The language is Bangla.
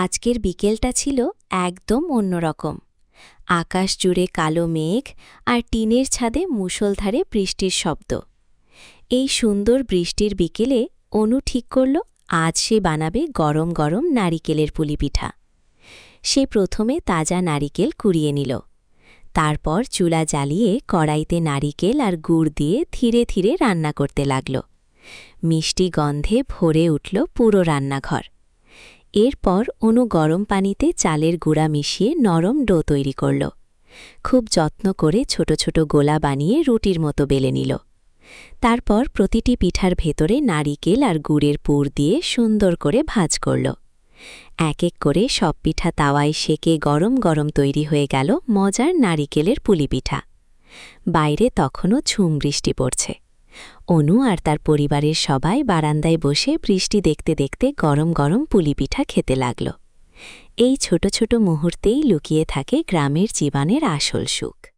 আজকের বিকেলটা ছিল একদম অন্যরকম। আকাশ জুড়ে কালো মেঘ আর টিনের ছাদে মুষলধারে বৃষ্টির শব্দ। এই সুন্দর বৃষ্টির বিকেলে অনু ঠিক করল আজ সে বানাবে গরম গরম নারিকেলের পুলি পিঠা। সে প্রথমে তাজা নারিকেল কুড়িয়ে নিল। তারপর চুলা জ্বালিয়ে কড়াইতে নারিকেল আর গুড় দিয়ে ধীরে ধীরে রান্না করতে লাগল। মিষ্টি গন্ধে ভরে উঠল পুরো রান্নাঘর। এরপর অনু গরম পানিতে চালের গুঁড়া মিশিয়ে নরম ডো তৈরি করল। খুব যত্ন করে ছোট ছোট গোলা বানিয়ে রুটির মতো বেলে নিল। তারপর প্রতিটি পিঠার ভেতরে নারিকেল আর গুড়ের পুর দিয়ে সুন্দর করে ভাঁজ করল। এক এক করে সব পিঠা তাওয়ায় সেকে গরম গরম তৈরি হয়ে গেল মজার নারিকেলের পুলি পিঠা। বাইরে তখনও ঝুম বৃষ্টি পড়ছে। অনু আর তার পরিবারের সবাই বারান্দায় বসে বৃষ্টি দেখতে দেখতে গরম গরম পুলি পিঠা খেতে লাগল। এই ছোট ছোট মুহূর্তেই লুকিয়ে থাকে গ্রামের জীবনের আসল সুখ।